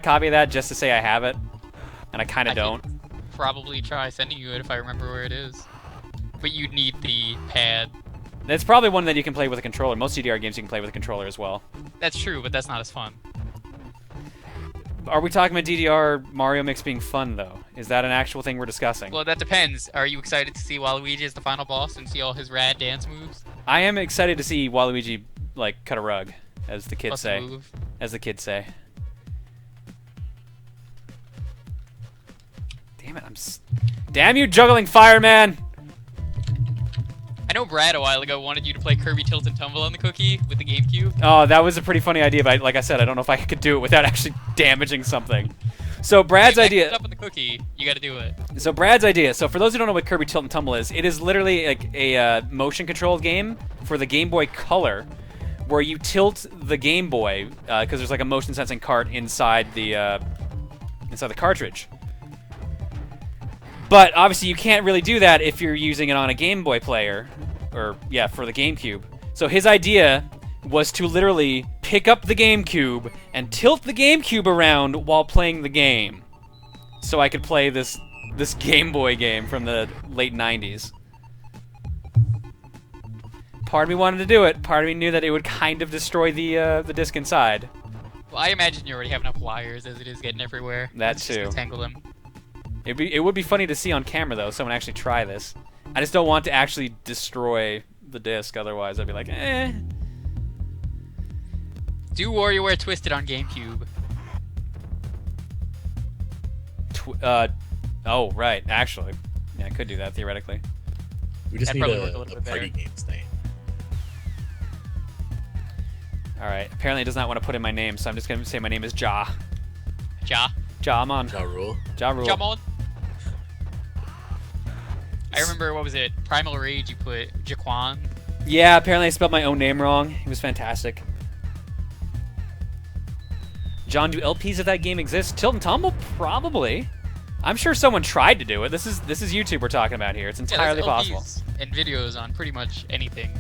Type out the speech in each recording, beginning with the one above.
copy of that just to say I have it, and I kind of don't. Probably try sending you it if I remember where it is. But you'd need the pad. It's probably one that you can play with a controller. Most CDR games you can play with a controller as well. That's true, but that's not as fun. Are we talking about DDR Mario Mix being fun, though? Is that an actual thing we're discussing? Well, that depends. Are you excited to see Waluigi as the final boss and see all his rad dance moves? I am excited to see Waluigi, like, cut a rug, as the kids Plus say. move. As the kids say. Damn it, Damn you, juggling fireman! I know Brad a while ago wanted you to play Kirby Tilt and Tumble on the Cookie with the GameCube. Oh, that was a pretty funny idea, but like I said, I don't know if I could do it without actually damaging something. So Brad's idea. Up on the Cookie, you got to do it. So Brad's idea. So for those who don't know what Kirby Tilt and Tumble is, it is literally like a motion-controlled game for the Game Boy Color, where you tilt the Game Boy because there's like a motion-sensing cart inside the cartridge. But obviously, you can't really do that if you're using it on a Game Boy player, or yeah, for the GameCube. So his idea was to literally pick up the GameCube and tilt the GameCube around while playing the game, so I could play this Game Boy game from the late '90s. Part of me wanted to do it. Part of me knew that it would kind of destroy the disc inside. Well, I imagine you already have enough wires as it is getting everywhere. That Let's too. Just tangle them. It would be funny to see on camera though. Someone actually try this. I just don't want to actually destroy the disc. Otherwise, I'd be like, eh. Do WarioWare Twisted on GameCube. Oh right, actually, yeah, I could do that theoretically. We just That'd need probably work a a little bit party better. games night. All right. Apparently, it does not want to put in my name, so I'm just gonna say my name is Ja. Ja. Ja, I'm on. Ja Rule. Ja Rule. Jump on. I remember, what was it? Primal Rage, you put Jaquan. Yeah, apparently I spelled my own name wrong. It was fantastic. John, do LPs of that game exist? Tilt and Tumble? Probably. I'm sure someone tried to do it. This is YouTube we're talking about here. It's entirely possible. And videos on pretty much anything.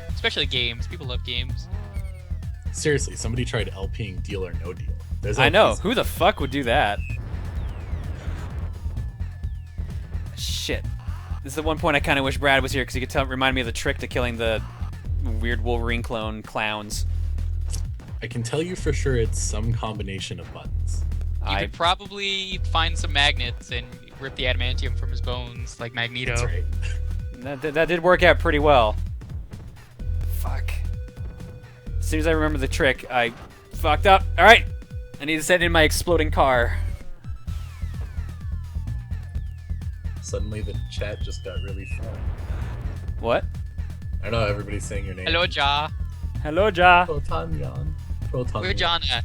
Especially games. People love games. Seriously, somebody tried LPing Deal or No Deal. There's I know. LPs. Who the fuck would do that? Shit. This is the one point I kind of wish Brad was here because he could remind me of the trick to killing the weird Wolverine clone clowns. I can tell you for sure it's some combination of buttons. You could probably find some magnets and rip the adamantium from his bones, like Magneto. That's right. That did work out pretty well. Fuck. As soon as I remember the trick, I fucked up. Alright. I need to send in my exploding car. Suddenly the chat just got really fun. What? I know everybody's saying your name. Hello, Ja. Hello, Ja. Proton Jan. Proton. Where John at?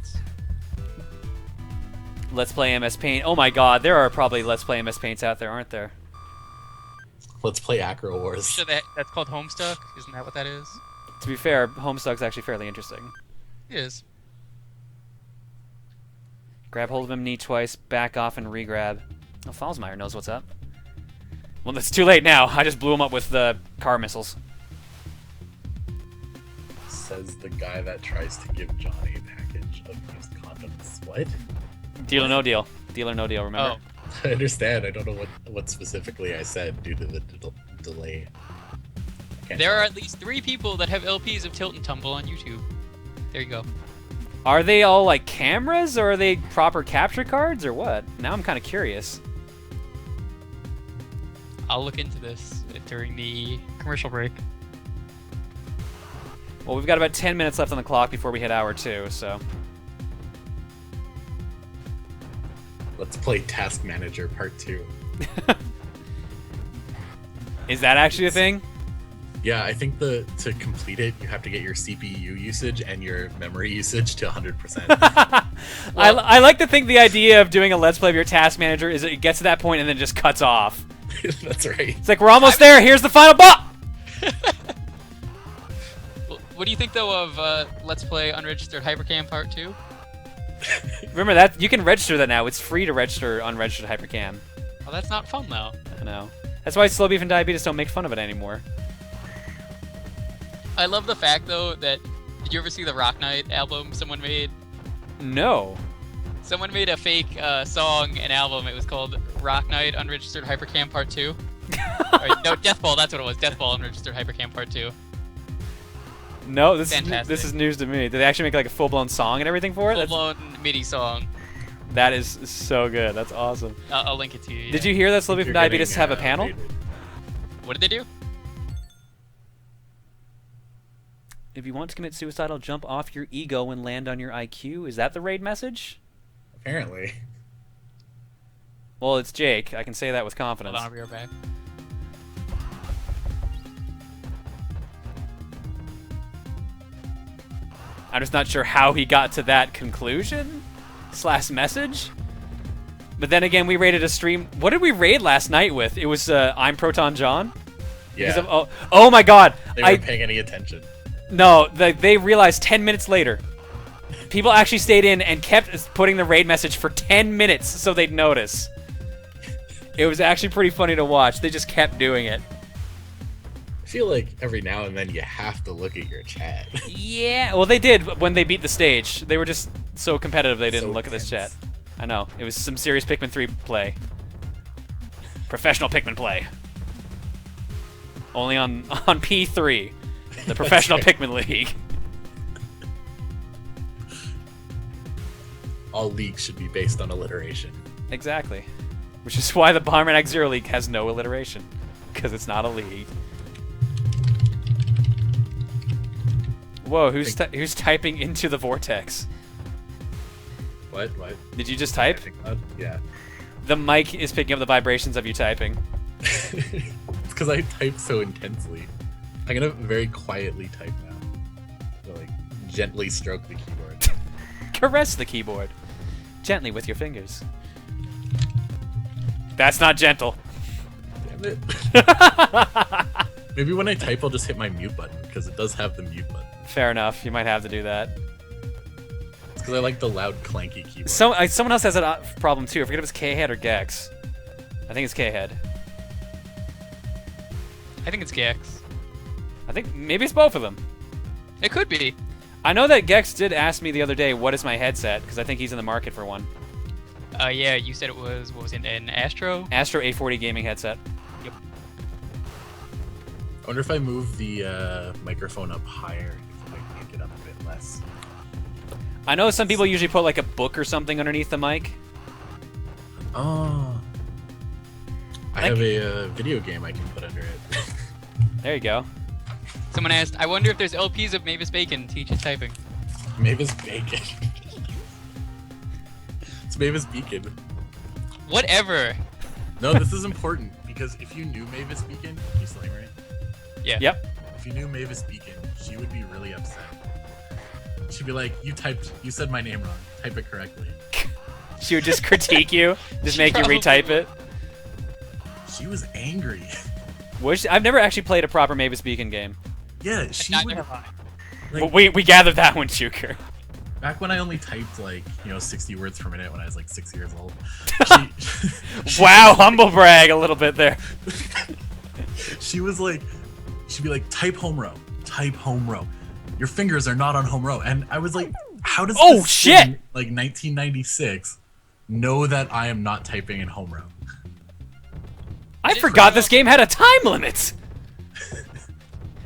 Let's Play MS Paint. Oh my god, there are probably Let's Play MS Paints out there, aren't there? Let's play Acro Wars. Sure, that's called Homestuck? Isn't that what that is? To be fair, Homestuck's actually fairly interesting. It is. Grab hold of him, knee twice, back off, and re-grab. Oh, Fallsmeyer knows what's up. Well, it's too late now. I just blew him up with the car missiles. Says the guy that tries to give Johnny a package of used condoms. What? Deal or no deal. Deal or no deal, remember? Oh. I understand. I don't know what specifically I said due to the delay. There are at least 3 people that have LPs of Tilt and Tumble on YouTube. There you go. Are they all like cameras, or are they proper capture cards, or what? Now I'm kind of curious. I'll look into this during the commercial break. Well, we've got about 10 minutes left on the clock before we hit hour 2, so... Let's play Task Manager Part 2. Is that actually a thing? Yeah, I think to complete it, you have to get your CPU usage and your memory usage to 100%. I like to think the idea of doing a Let's Play of your task manager is it gets to that point and then just cuts off. That's right. It's like, we're almost there, here's the final boss! What do you think, though, of Let's Play Unregistered Hypercam Part 2? Remember that you can register that now. It's free to register unregistered Hypercam. Well, that's not fun, though. I know. That's why Slow Beef and Diabetes don't make fun of it anymore. I love the fact, though, that... Did you ever see the Rock Knight album someone made? No. Someone made a fake song and album. It was called Rock Night Unregistered Hypercam Part 2. Or, no, Deathball, that's what it was. Deathball Unregistered Hypercam Part 2. No, this Fantastic. is news to me. Did they actually make like a full-blown song and everything for it? Full-blown MIDI song. That is so good. That's awesome. I'll link it to you. Yeah. Did you hear that Celebrity from You're Diabetes getting, have a panel? rated. What did they do? If you want to commit suicide, I'll jump off your ego and land on your IQ. Is that the raid message? Apparently. Well, it's Jake. I can say that with confidence. Hold on, I'll be right back. I'm just not sure how he got to that conclusion / message. But then again, we raided a stream. What did we raid last night with? It was I'm Proton John. Yeah. Because of, oh my God! They weren't paying any attention. No, they realized 10 minutes later. People actually stayed in and kept putting the raid message for 10 minutes so they'd notice. It was actually pretty funny to watch. They just kept doing it. I feel like every now and then you have to look at your chat. Yeah, well, they did when they beat the stage. They were just so competitive they didn't So look at this chat. tense. I know. It was some serious Pikmin 3 play. Professional Pikmin play. Only on P3, the Professional right. Pikmin League. All leagues should be based on alliteration. Exactly. Which is why the Bomberman X-Zero League has no alliteration. Because it's not a league. Whoa, who's typing into the vortex? What? Did you just type? Yeah. The mic is picking up the vibrations of you typing. It's because I type so intensely. I'm gonna very quietly type now. To, like, gently stroke the keyboard. Caress the keyboard. Gently with your fingers. That's not gentle. Damn it. Maybe when I type, I'll just hit my mute button, because it does have the mute button. Fair enough. You might have to do that. It's because I like the loud, clanky keyboard. Someone else has a problem too. I forget if it's K-Head or Gex. I think it's K-Head. I think it's Gex. I think maybe it's both of them. It could be. I know that Gex did ask me the other day, what is my headset? Because I think he's in the market for one. Yeah, you said it was, what was it, an Astro? Astro A40 gaming headset. Yep. I wonder if I move the microphone up higher, if I can make it up a bit less. I know some people usually put like a book or something underneath the mic. Oh. I have a video game I can put under it. There you go. Someone asked, I wonder if there's LPs of Mavis Bacon teaches typing. Mavis Bacon. It's Mavis Beacon. Whatever. No, this is important, because if you knew Mavis Beacon, he's slang, right? Yeah. Yep. If you knew Mavis Beacon, she would be really upset. She'd be like, you said my name wrong. Type it correctly. She would just critique you, just make you Probably retype it. She was angry. I've never actually played a proper Mavis Beacon game. Yeah, she Not would. never mind. Like, But we gathered that one, Shuker. back when I only typed 60 words per minute when I was like 6 years old. Wow, humble brag a little bit there. She'd be like, type home row, type home row. Your fingers are not on home row. And I was like, how does Oh, this shit! thing, like 1996 know that I am not typing in home row? I forgot this game had a time limit.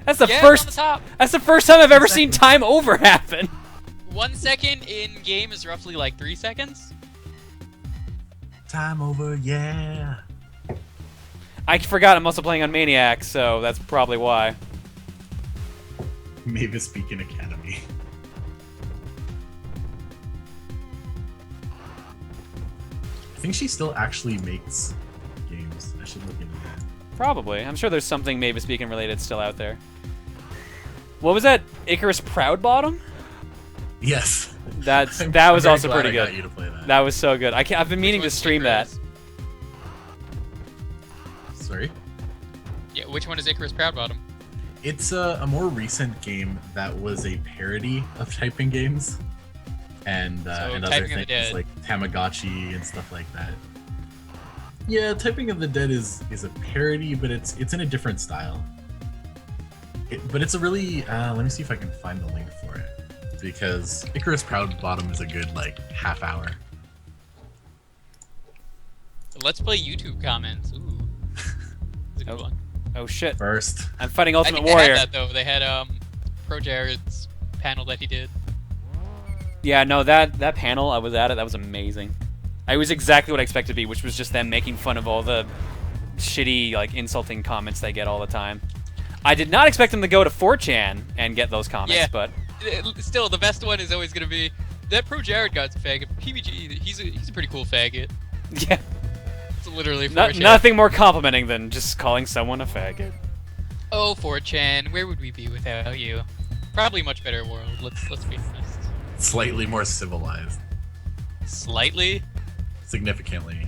That's the Yeah, first. it's on the top. That's the first time I've ever seen time over happen. 1 second in game is roughly like 3 seconds. Time over, yeah. I forgot I'm also playing on Maniac, so that's probably why. Mavis Beacon Academy. I think she still actually makes games. I should look into that. Probably. I'm sure there's something Mavis Beacon related still out there. What was that? Icarus Proud Bottom? Yes. That I'm was very also glad pretty I got good. you to play that. That was so good. I've been meaning to Which one's stream that. Icarus? Sorry? Yeah, which one is Icarus Proud Bottom? It's a more recent game that was a parody of typing games and other Typing of the things Dead. like Tamagotchi and stuff like that. Yeah, Typing of the Dead is a parody, but it's in a different style. But it's a really let me see if I can find the link for it, because Icarus Proud Bottom is a good like half hour. Let's play YouTube comments. Ooh, that's a good one. Oh shit! First. I'm fighting I Ultimate think they Warrior. had that though. They had Pro Jared's panel that he did. Yeah, no, that panel I was at it. That was amazing. It was exactly what I expected to be, which was just them making fun of all the shitty, like, insulting comments they get all the time. I did not expect them to go to 4chan and get those comments, Yeah. but Still, the best one is always gonna be that Pro Jared guy's a faggot. PBG, he's a pretty cool faggot. yeah, It's literally 4chan. nothing more complimenting than just calling someone a faggot. Oh, 4chan, where would we be without you? Probably a much better world. Let's be honest. Slightly more civilized. Slightly. Significantly.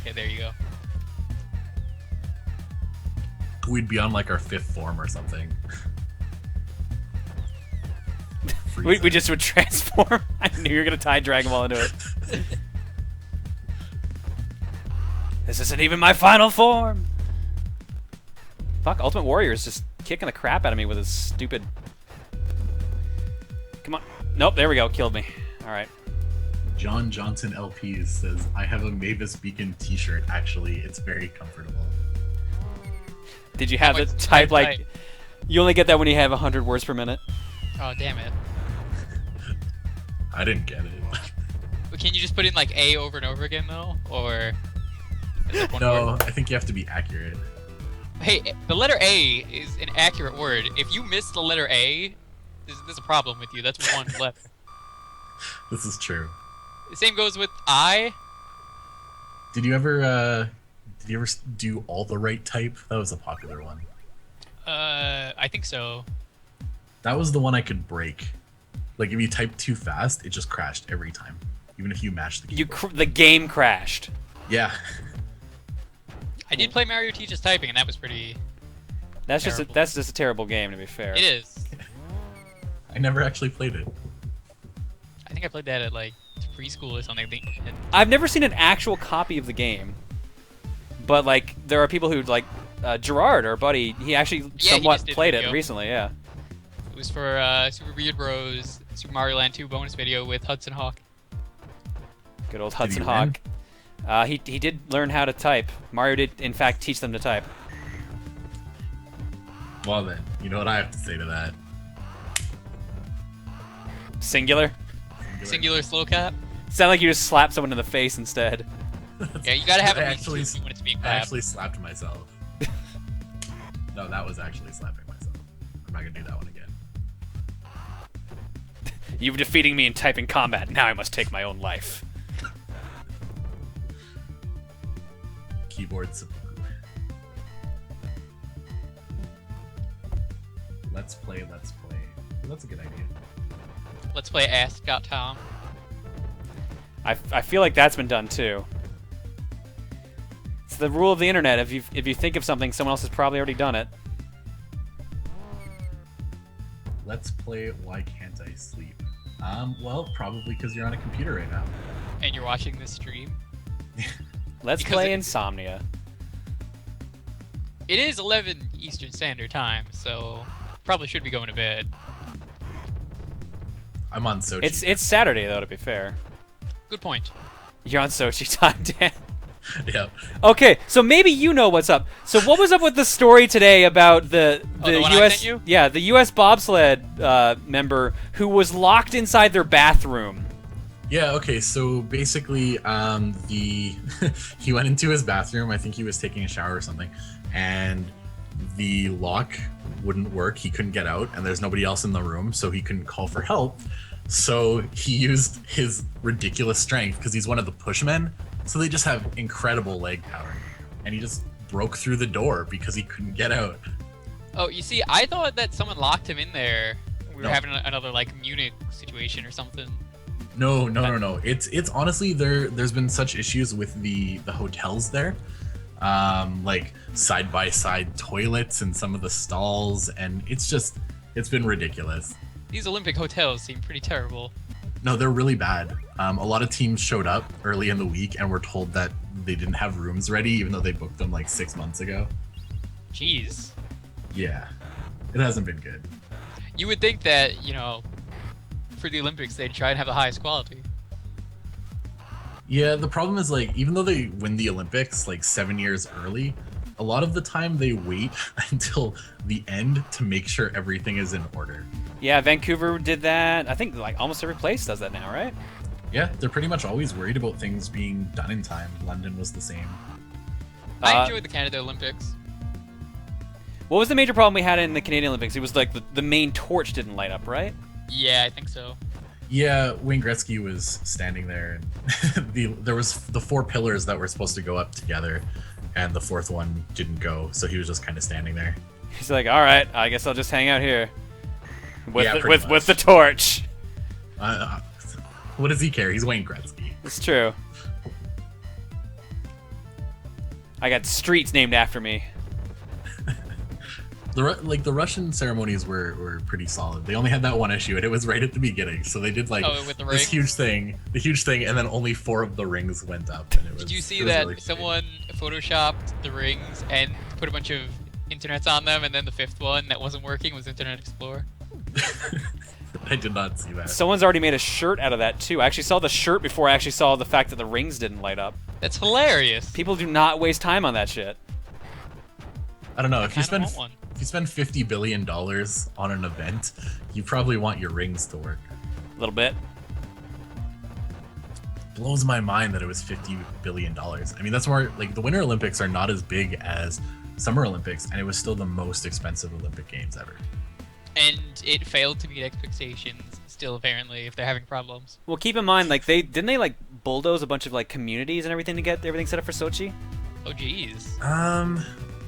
Okay, there you go. We'd be on like our 5th form or something. We just would transform. I knew you were gonna tie Dragon Ball into it. This isn't even my final form. Fuck, Ultimate Warrior is just kicking the crap out of me with his stupid. Come on. Nope, there we go. Killed me. All right. John Johnson LP says, I have a Mavis Beacon t-shirt. Actually, it's very comfortable. Did you have Oh, it it's type like? type. You only get that when you have 100 words per minute. Oh, damn it. I didn't get it. But can you just put in like A over and over again though, or? Is it one No, word? I think you have to be accurate. Hey, the letter A is an accurate word. If you miss the letter A, there's a problem with you. That's one letter. This is true. The same goes with I. Did you ever do all the right type? That was a popular one. I think so. That was the one I could break. Like if you typed too fast, it just crashed every time, even if you matched the keyboard. The game crashed. Yeah. I did play Mario Teaches Typing, and that was pretty. That's Terrible. just a terrible game, to be fair. It is. I never actually played it. I think I played that at like preschool or something. And I've never seen an actual copy of the game, but like there are people who like Gerard, our buddy. He actually Yeah, he somewhat just did played it video. recently. Yeah. it was for Super Weird Bros. Super Mario Land 2 bonus video with Hudson Hawk. Good old Did Hudson he win? Hawk. He did learn how to type. Mario did in fact teach them to type. Well then, you know what I have to say to that? Singular. Singular slow cap. Sound like you just slapped someone in the face instead. Yeah, you gotta have I at least actually, two if you want it to be I clap. actually slapped myself. No, that was actually slapping myself. I'm not gonna do that one again. You've defeating me in typing combat. Now I must take my own life. Keyboard support. Let's play. Well, that's a good idea. Let's play Ask.Tom. I feel like that's been done too. It's the rule of the internet. If you think of something, someone else has probably already done it. Let's play Why Can't I Sleep? Well, probably because you're on a computer right now. And you're watching this stream. Let's Because play it- Insomnia. It is 11 Eastern Standard Time, so probably should be going to bed. I'm on Sochi. It's Saturday though, to be fair. Good point. You're on Sochi time, Dan. Yep. Okay, so maybe you know what's up. So what was up with the story today about the the one I U.S. sent you? Yeah, the U.S. bobsled member who was locked inside their bathroom? Yeah. Okay. So basically, he went into his bathroom. I think he was taking a shower or something, and the lock wouldn't work. He couldn't get out, and there's nobody else in the room, so he couldn't call for help. So he used his ridiculous strength because he's one of the pushmen. So they just have incredible leg power, and he just broke through the door because he couldn't get out. Oh, you see, I thought that someone locked him in there. We were No. having another like Munich situation or something. No. It's honestly there's been such issues with the hotels there, like side by side toilets in some of the stalls, and it's been ridiculous. These Olympic hotels seem pretty terrible. No, they're really bad. A lot of teams showed up early in the week and were told that they didn't have rooms ready, even though they booked them like 6 months ago. Jeez. Yeah, it hasn't been good. You would think that, you know, for the Olympics they'd try and have the highest quality. Yeah, the problem is like even though they win the Olympics like 7 years early, a lot of the time they wait until the end to make sure everything is in order. Yeah, Vancouver did that. I think like almost every place does that now, right? Yeah, they're pretty much always worried about things being done in time. London was the same. I enjoyed the Canada Olympics. What was the major problem we had in the Canadian Olympics? It was like the main torch didn't light up, right? Yeah, I think so. Yeah, Wayne Gretzky was standing there, and there was the 4 pillars that were supposed to go up together, and the 4th one didn't go, so he was just kind of standing there. He's like, all right, I guess I'll just hang out here with Yeah, the, pretty with the torch. What does he care? He's Wayne Gretzky. It's true. I got streets named after me. The Russian ceremonies were pretty solid. They only had that one issue, and it was right at the beginning. So they did like with the this rings? the huge thing, and then only 4 of the rings went up. And it was, Did you see it was that really someone photoshopped the rings and put a bunch of internets on them, and then the 5th one that wasn't working was Internet Explorer? I did not see that. Someone's already made a shirt out of that too. I actually saw the shirt before I actually saw the fact that the rings didn't light up. That's hilarious. People do not waste time on that shit. I don't know if you Kinda spend want one. if you spend $50 billion on an event, you probably want your rings to work. A little bit. Blows my mind that it was $50 billion. I mean, that's more like the Winter Olympics are not as big as Summer Olympics, and it was still the most expensive Olympic Games ever. And it failed to meet expectations. Still, apparently, if they're having problems. Well, keep in mind, like they like bulldoze a bunch of like communities and everything to get everything set up for Sochi. Oh, geez.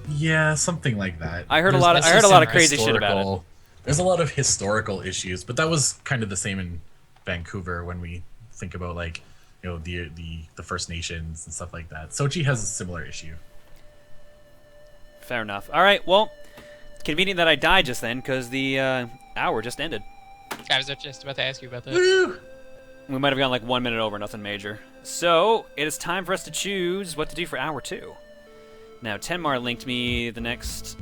Yeah, something like that. I heard a There's lot of also crazy shit about it. historical- There's a lot of historical issues, but that was kind of the same in Vancouver when we think about like, you know, the First Nations and stuff like that. Sochi has a similar issue. Fair enough. All right. Well, it's convenient that I died just then because the hour just ended. I was just about to ask you about that. Woo! We might have gone like 1 minute over, nothing major. So it is time for us to choose what to do for hour 2. Now, Tenmar linked me the next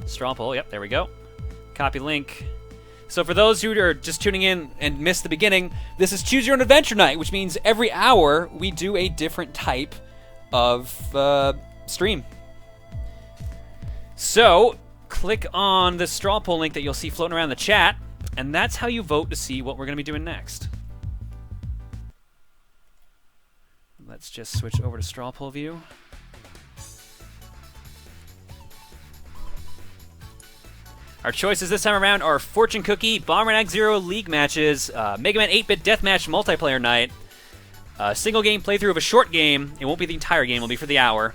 straw poll. Yep, there we go. Copy link. So for those who are just tuning in and missed the beginning, this is Choose Your Own Adventure Night, which means every hour we do a different type of stream. So click on the straw poll link that you'll see floating around the chat, and that's how you vote to see what we're going to be doing next. Let's just switch over to straw poll view. Our choices this time around are Fortune Cookie, Bomberman X-Zero League matches, Mega Man 8-Bit Deathmatch multiplayer night, single game playthrough of a short game. It won't be the entire game, it'll be for the hour.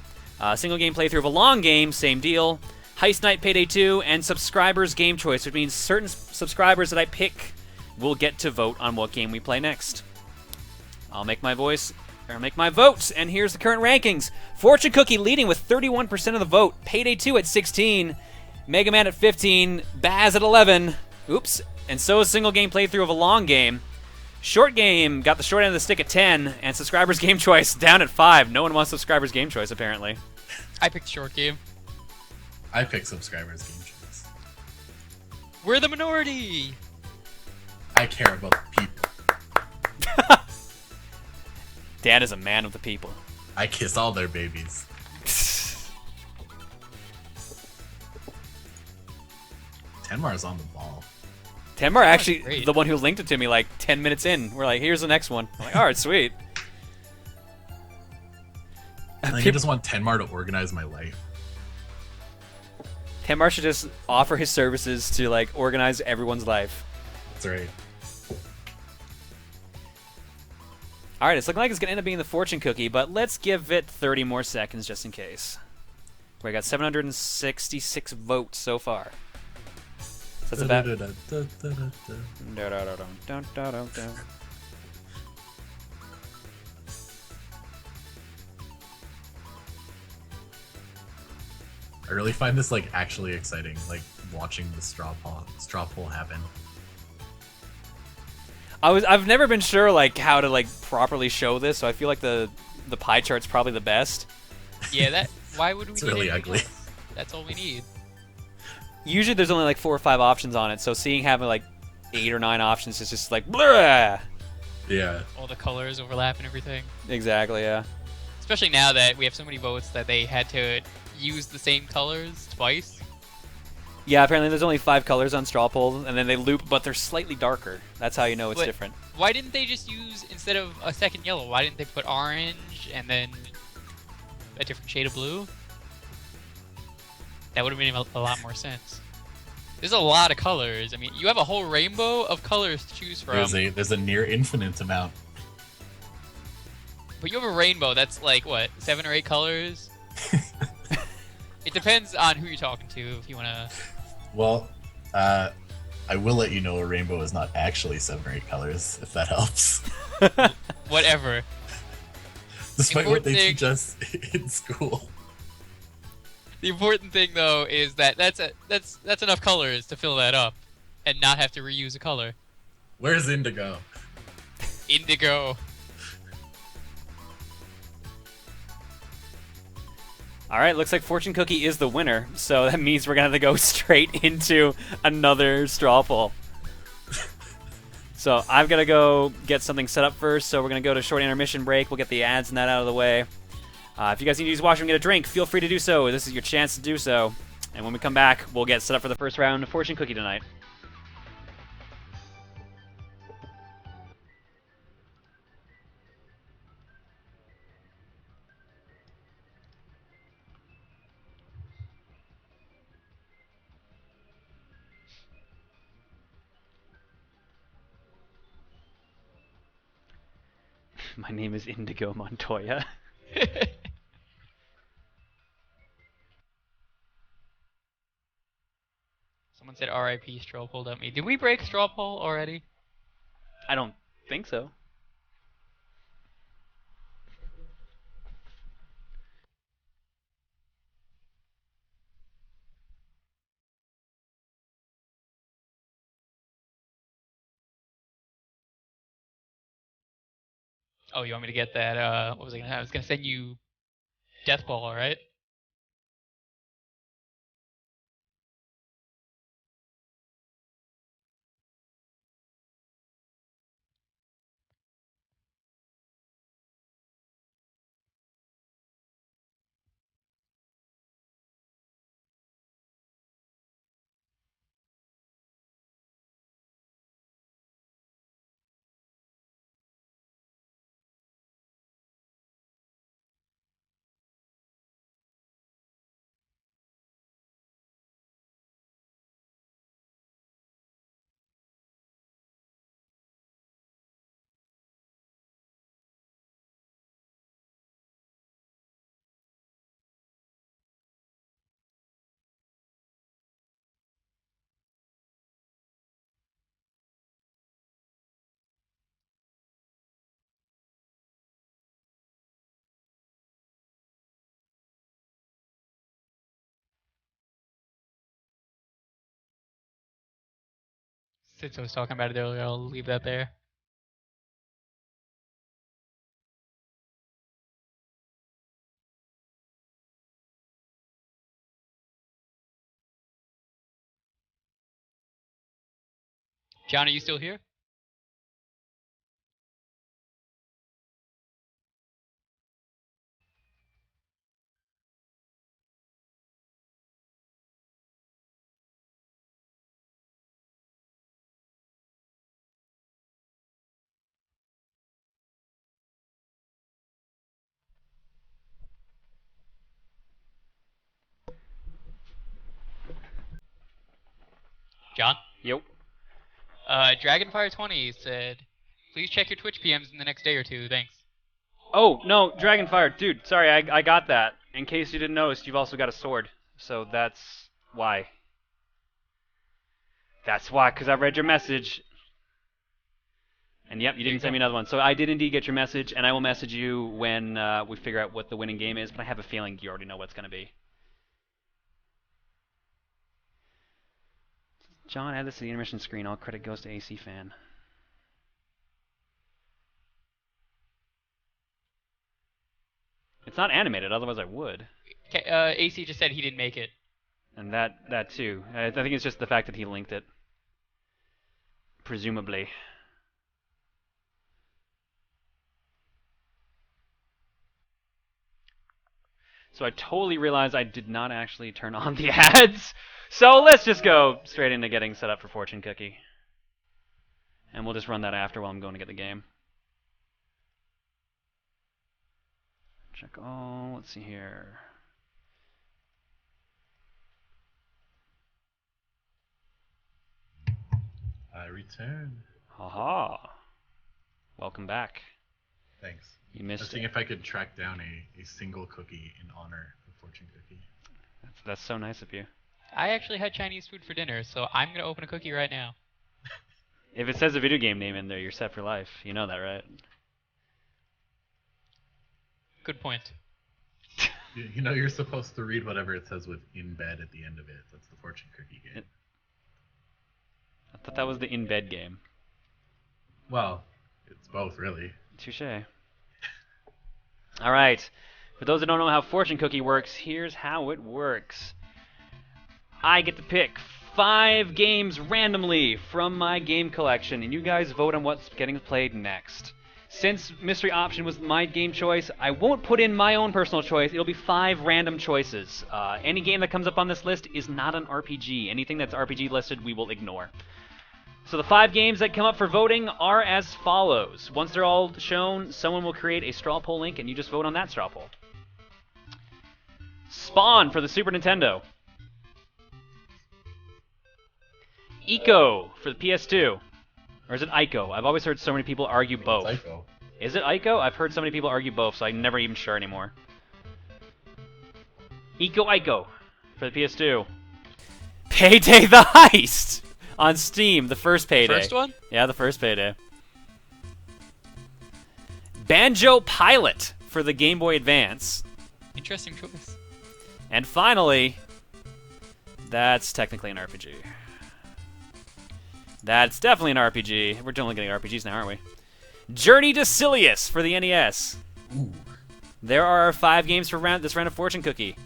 Single game playthrough of a long game, same deal. Heist Night Payday 2, and subscribers game choice, which means certain subscribers that I pick will get to vote on what game we play next. I'll make my votes, and here's the current rankings. Fortune Cookie leading with 31% of the vote, Payday 2 at 16, Mega Man at 15, Baz at 11, oops, and so is single game playthrough of a long game. Short game got the short end of the stick at 10, and subscribers game choice down at 5. No one wants subscribers game choice, apparently. I picked short game. I picked subscribers game choice. We're the minority. I care about the people. Dad is a man of the people. I kiss all their babies. Tenmar's on the ball. Tenmar actually, great. the one who linked it to me like 10 minutes in. We're like, here's the next one. I'm like, all right, sweet. I just want Tenmar to organize my life. Tenmar should just offer his services to like organize everyone's life. That's right. All right, it's looking like it's gonna end up being the fortune cookie, but let's give it 30 more seconds just in case. We got 766 votes so far. So that's about. I really find this like actually exciting, like watching the straw poll happen. I've never been sure like how to like properly show this, so I feel like the pie chart's probably the best. Yeah, why would we It's need really anything ugly. else? That's all we need. Usually there's only like 4 or 5 options on it, so seeing having like 8 or 9 options is just like bleh. Yeah. all the colors overlap and everything. Exactly, yeah. Especially now that we have so many votes that they had to use the same colors twice. Yeah, apparently there's only 5 colors on straw poll, and then they loop, but they're slightly darker. That's how you know it's But different. Why didn't they just use, instead of a second yellow, why didn't they put orange and then a different shade of blue? That would have made a lot more sense. There's a lot of colors. I mean, you have a whole rainbow of colors to choose from. There's a near infinite amount. But you have a rainbow that's like, what, 7 or 8 colors? It depends on who you're talking to, if you want to... Well, I will let you know a rainbow is not actually 7 or 8 colors, if that helps. Whatever. Despite what they teach us in school. The important thing, though, is that that's enough colors to fill that up, and not have to reuse a color. Where's indigo? Indigo. Alright, looks like Fortune Cookie is the winner, so that means we're gonna have to go straight into another straw poll. So I've gotta go get something set up first, so we're gonna go to short intermission break. We'll get the ads and that out of the way. If you guys need to use the washroom and get a drink, feel free to do so. This is your chance to do so. And when we come back, we'll get set up for the first round of Fortune Cookie tonight. My name is Indigo Montoya. Someone said R.I.P. Straw pulled at me. Did we break straw poll already? I don't think so. Oh, you want me to get that? What was I gonna have? I was gonna send you Death Ball, right? Since I was talking about it earlier, I'll leave that there. John, are you still here? John? Yep. Dragonfire20 said, please check your Twitch PMs in the next day or two. Thanks. Oh, no, Dragonfire. Dude, sorry, I got that. In case you didn't notice, you've also got a sword. So that's why. That's why, because I read your message. And yep, you didn't send me another one. So I did indeed get your message, and I will message you when we figure out what the winning game is, but I have a feeling you already know what's going to be. John, add this to the intermission screen. All credit goes to AC Fan. It's not animated, otherwise I would. AC just said he didn't make it. And that too. I think it's just the fact that he linked it. Presumably. So I totally realized I did not actually turn on the ads. So let's just go straight into getting set up for Fortune Cookie. And we'll just run that after while I'm going to get the game. Check all, let's see here. I return. Haha. Welcome back. Thanks. You I was missed seeing it. if I could track down a single cookie in honor of Fortune Cookie. That's so nice of you. I actually had Chinese food for dinner, so I'm gonna open a cookie right now. If it says a video game name in there, you're set for life. You know that, right? Good point. You know you're supposed to read whatever it says with "in bed" at the end of it. That's the Fortune Cookie game. I thought that was the in-bed game. Well, it's both, really. Touche. All right. For those that don't know how Fortune Cookie works, here's how it works. I get to pick 5 games randomly from my game collection, and you guys vote on what's getting played next. Since Mystery Option was my game choice, I won't put in my own personal choice. It'll be 5 random choices. Any game that comes up on this list is not an RPG. Anything that's RPG listed, we will ignore. So the 5 games that come up for voting are as follows. Once they're all shown, someone will create a straw poll link, and you just vote on that straw poll. Spawn for the Super Nintendo. Ico for the PS2. Or is it Ico? I've always heard so many people argue both. It's Ico. Is it Ico? I've heard so many people argue both, so I'm never even sure anymore. Ico for the PS2. Payday the Heist on Steam, the first Payday. First one? Yeah, the first Payday. Banjo Pilot for the Game Boy Advance. Interesting choice. And finally, that's technically an RPG. That's definitely an RPG. We're only getting RPGs now, aren't we? Journey to Silius for the NES. Ooh. There are 5 games for this round of Fortune Cookie.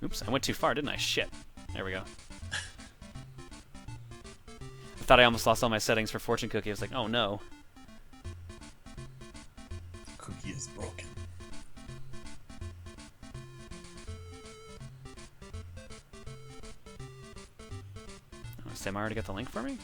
Oops, I went too far, didn't I? Shit. There we go. I thought I almost lost all my settings for Fortune Cookie. I was like, oh no. Cookie is broken. Sam already got the link for me?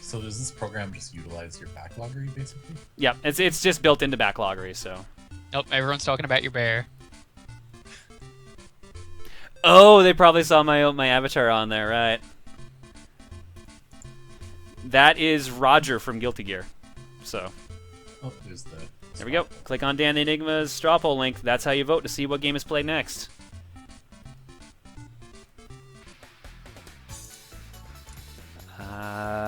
So does this program just utilize your backloggery, basically? Yeah, it's just built into Backloggery, so. Nope, everyone's talking about your bear. Oh, they probably saw my avatar on there, right? That is Roger from Guilty Gear. So, Oh, there's the... there we go. Click on Dan the Enigma's straw poll link. That's how you vote to see what game is played next.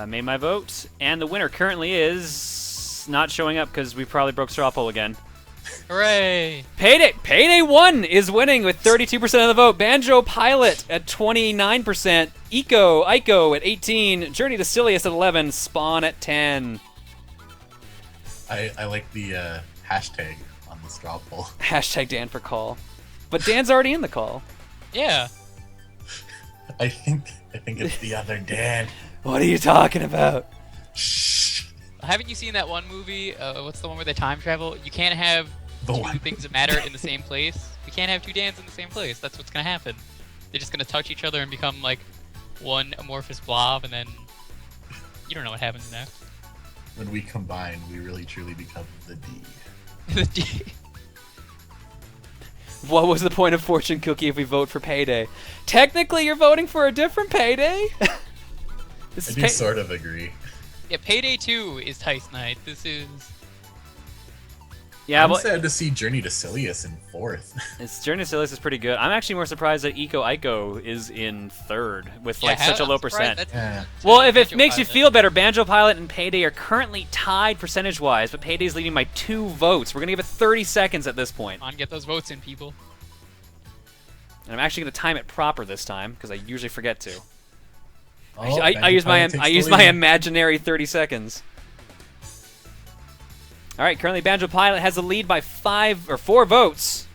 Made my vote, and the winner currently is not showing up because we probably broke straw poll again. Hooray! Payday 1 is winning with 32% of the vote. Banjo Pilot at 29%. Ico at 18. Journey to Silius at 11. Spawn at 10. I like the hashtag on the straw poll. Hashtag Dan for call. But Dan's already in the call. Yeah. I think it's the other Dan. What are you talking about? Shh. Haven't you seen that one movie? What's the one where they time travel? You can't have The two one. things that matter in the same place. You can't have 2 Dans in the same place. That's what's gonna happen. They're just gonna touch each other and become like one amorphous blob, and then you don't know what happens next. When we combine, we really truly become the D. What was the point of Fortune Cookie if we vote for Payday? Technically, you're voting for a different Payday. I do sort of agree. Yeah, Payday 2 is Tice Night. This is... Yeah, I'm but sad to see Journey to Silius in 4th. it's Journey to Silius is pretty good. I'm actually more surprised that Ico is in 3rd with like such a low percent. Yeah. Well, if it Banjo makes you Pilot. feel better, Banjo Pilot and Payday are currently tied percentage-wise, but Payday's leading by 2 votes. We're gonna give it 30 seconds at this point, Come on, get those votes in, people. and I'm actually gonna time it proper this time because I usually forget to. Oh, I use my Banjo Pilot takes the my lead. imaginary 30 seconds. All right, currently Banjo Pilot has the lead by 4 votes.